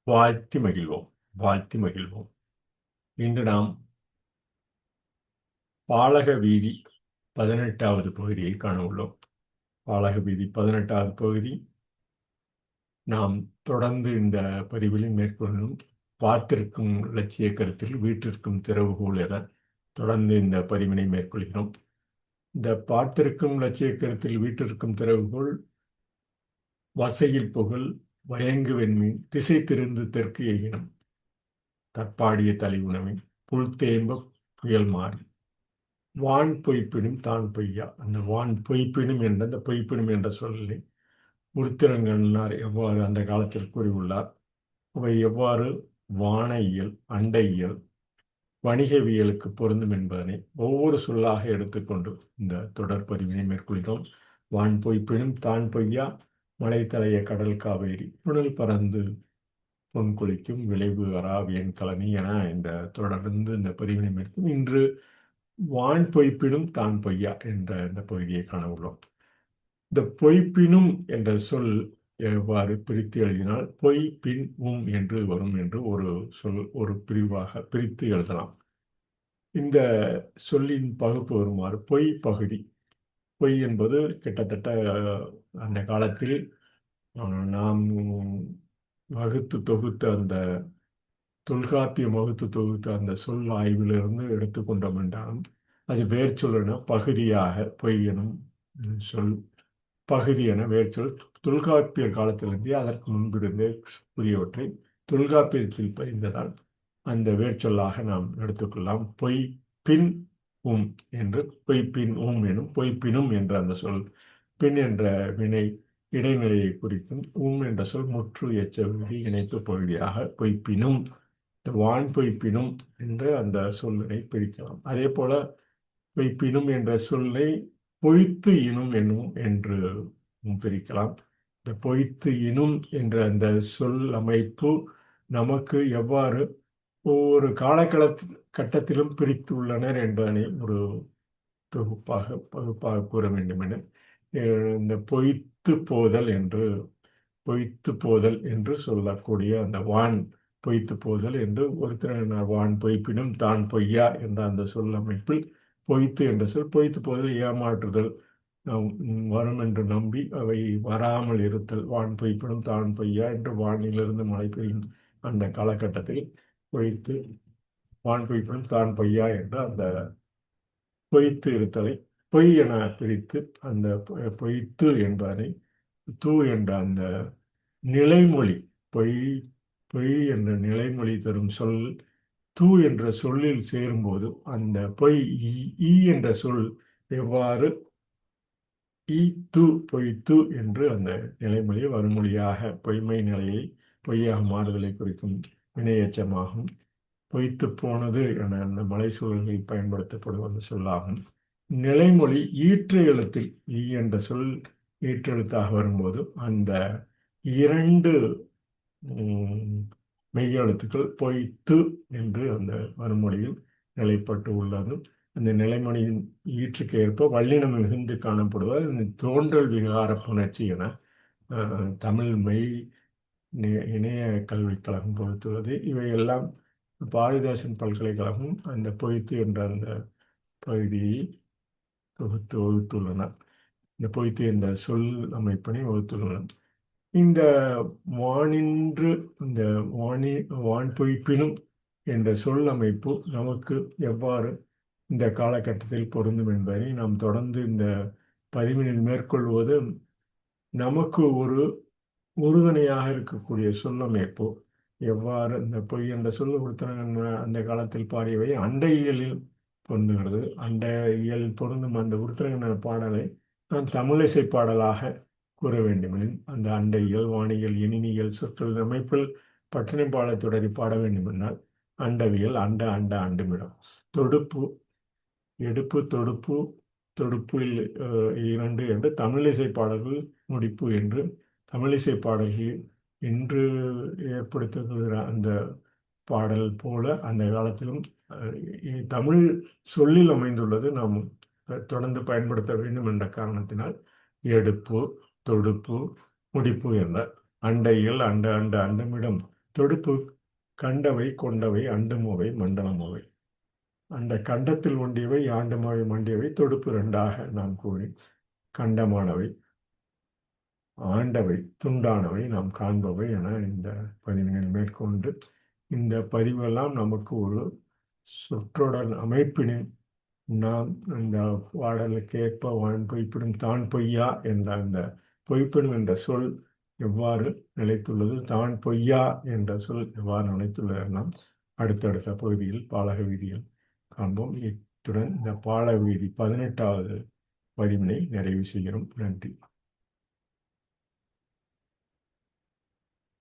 வாழ்த்தி மகிழ்வோம். வாழ்த்தி மகிழ்வோம். இன்று நாம் பாலக வீதி 18வது பகுதியை காண உள்ளோம். பாலக வீதி 18வது பகுதி நாம் தொடர்ந்து இந்த பதிவில் மேற்கொள்ளும் பார்த்திருக்கும் இலட்சிய கருத்தில் வீட்டிற்கும் திறவுகோல் என தொடர்ந்து இந்த பதிவினை மேற்கொள்கிறோம். இந்த பார்த்திருக்கும் இலட்சிய கருத்தில் வீட்டிற்கும் திறவுகோல் வசையில் புகழ் வயங்கு வெண்மீன் திசை திருந்து தெற்கு எகினம் தற்பாடிய தலைவுணவின் புல் தேம்ப புயல் மாறி வான் பொய்ப்பினும் தான் பொய்யா. அந்த வான் பொய்ப்பினும் என்ற அந்த பொய்ப்பினும் என்ற சொல்லை உருத்திரங்கண்ணார் எவ்வாறு அந்த காலத்தில் கூறியுள்ளார், அவை எவ்வாறு வானையியல் அண்டையியல் வணிகவியலுக்கு பொருந்தும் என்பதனை ஒவ்வொரு சொல்லாக எடுத்துக்கொண்டு இந்த தொடர் பதிவினை மேற்கொள்கிறோம். வான் பொய்ப்பினும் தான் பொய்யா மலை தலைய கடல் காவேரி புனல் பறந்து பொன் குளிக்கும் விளைவு அராவியன் கலனி என இந்த தொடர்ந்து இந்த பதிவினை மேற்கும். இன்று வான் பொய்ப்பினும் தான் பொய்யா என்ற இந்த பகுதியை காண உள்ளோம். இந்த பொய்ப்பினும் என்ற சொல் எவ்வாறு பிரித்து எழுதினால் பொய் பின் என்று வரும் என்று ஒரு பிரிவாக பிரித்து எழுதலாம். இந்த சொல்லின் பகுப்பு வருமாறு பொய் பகுதி. பொய் என்பது கிட்டத்தட்ட அந்த காலத்தில் நாம் வகுத்து தொகுத்த அந்த தொல்காப்பியம் வகுத்து தொகுத்த அந்த சொல் ஆய்விலிருந்து எடுத்துக்கொண்டோம் என்றாலும் அது வேர்ச்சொல் பகுதியாக பொய் எனும் சொல் பகுதி என வேர்ச்சொல் தொல்காப்பியர் காலத்திலிருந்தே அதற்கு முன்பிருந்தே புதியவற்றை தொல்காப்பியத்தில் பதிந்ததால் அந்த வேர்ச்சொல்லாக நாம் எடுத்துக்கொள்ளலாம். பொய் பின் என்று பொய்ப்பின் எனும் பொய்ப்பினும் என்ற அந்த சொல் பின் என்ற வினை இடைநிலையை குறிக்கும். என்ற சொல் முற்று எச்ச விதி இணைப்பு பகுதியாக பொய்ப்பினும் வான் பொய்ப்பினும் என்று அந்த சொல்லினை பிரிக்கலாம். அதே போல பொய்ப்பினும் என்ற சொல்லை பொய்த்து இனும் என்னும் என்று பிரிக்கலாம். இந்த பொய்த்து இனும் என்ற அந்த சொல் அமைப்பு நமக்கு எவ்வாறு ஒவ்வொரு கட்டத்திலும் பிரித்து உள்ளனர் என்பதனை ஒரு பகுப்பாக கூற வேண்டும் என இந்த பொய்த்து போதல் என்று சொல்லக்கூடிய அந்த வான் பொய்த்து போதல் என்று ஒருத்தர் வான் பொய்ப்பினும் தான் பொய்யா என்ற அந்த சொல் அமைப்பில் பொய்த்து என்ற சொல் பொய்த்து போதல் ஏமாற்றுதல் வரும் என்று நம்பி அவை வராமல் இருத்தல். வான் பொய்ப்பினும் தான் பொய்யா என்று வானிலிருந்து மழை பெய்யும் அந்த காலகட்டத்தில் பொய்த்து வான் பொய்ப்பினும் தான் பொய்யா என்ற அந்த பொய்த்து இருத்தலை பொய் என பிரித்து அந்த பொய்த்து என்பதனை தூ என்ற அந்த நிலைமொழி பொய் என்ற நிலைமொழி தரும் சொல் தூ என்ற சொல்லில் சேரும்போது அந்த பொய் என்ற சொல் எவ்வாறு பொய்த்து என்று அந்த நிலைமொழி வருமொழியாக பொய்மை நிலையை பொய்யாக மாறுதலை குறிக்கும் வினையச்சமாகும். பொய்த்து போனது என அந்த மலை சூழல்களில் பயன்படுத்தப்படும் அந்த சொல்லாகும். நிலைமொழி ஈற்று எழுத்தில் என்ற சொல் ஈற்றெழுத்தாக வரும்போது அந்த இரண்டு மெய்யெழுத்துக்கள் பொய்த்து என்று அந்த மறுமொழியில் நிலைப்பட்டு உள்ளது. அந்த நிலைமொழியின் ஈற்றுக்கு ஏற்ப வல்லினம் மிகுந்து காணப்படுவது இந்த தோன்றல் விகார புணர்ச்சி என தமிழ் மெய் இணைய கல்விக் கழகம் பொறுத்துள்ளது. இவையெல்லாம் பாரதிதாசன் பல்கலைக்கழகம் அந்த பொய்த்து என்ற அந்த பகுதியை தொகுத்து வகுத்துள்ளனர். இந்த பொய்த்து என்ற சொல் அமைப்பினை வகுத்துள்ளனர். இந்த வானின்று இந்த வான் பொய்ப்பினும் என்ற சொல் அமைப்பு நமக்கு எவ்வாறு இந்த காலகட்டத்தில் பொருந்தும் என்பதை நாம் தொடர்ந்து இந்த பதிவினில் மேற்கொள்வது நமக்கு ஒரு உறுதுணையாக இருக்கக்கூடிய சொல்லமைப்பு. எவ்வாறு இந்த பொய் என்ற சொல் அந்த காலத்தில் பாடியவை அண்டையியலில் பொருந்துகிறது. அண்டையியலில் பொருந்தும் அந்த உருத்திரங்கண்ண பாடலை நாம் தமிழிசை பாடலாக கூற வேண்டுமெனில் அந்த அண்டையியல் வானியல் எண்ணியல் சொற்கள் அமைப்பில் பட்டினை பாட தொடரி பாட வேண்டுமென்றால் அண்டவியல் அண்டுமிடம் தொடுப்பு எடுப்பு தொடுப்பில் 2 என்று தமிழிசை பாடல்கள் முடிப்பு என்று தமிழிசை பாடல்கள் இன்று ஏற்படுத்துகிற அந்த பாடல் போல அந்த காலத்திலும் தமிழ் சொல்லில் அமைந்துள்ளது. நாம் தொடர்ந்து பயன்படுத்த வேண்டும் என்ற காரணத்தினால் எடுப்பு தொடுப்பு முடிப்பு என்ற அண்டையில் அண்டமிடம் தொடுப்பு கண்டவை கொண்டவை அண்டுமவை மண்டலமவை. அந்த கண்டத்தில் ஒண்டியவை ஆண்டுமவை மண்டியவை தொடுப்பு இரண்டாக நாம் கூறி கண்டமானவை ஆண்டவை துண்டானவை நாம் காண்பவை என இந்த பதிவினை மேற்கொண்டு இந்த பதிவெல்லாம் நமக்கு ஒரு சொற்றொடர் அமைப்பினில் நாம் இந்த பாடலுக்கு ஏற்ப வான் பொய்ப்பிடும் தான் பொய்யா என்ற அந்த பொய்ப்பிடும் என்ற சொல் எவ்வாறு நிலைத்துள்ளது, தான் பொய்யா என்ற சொல் எவ்வாறு நிலைத்துள்ளது நாம் அடுத்தடுத்த பகுதியில் பாலக வீதியில் காண்போம். இத்துடன் இந்த பாலக வீதி 18வது பதிவினை நிறைவு செய்கிறோம். நன்றி.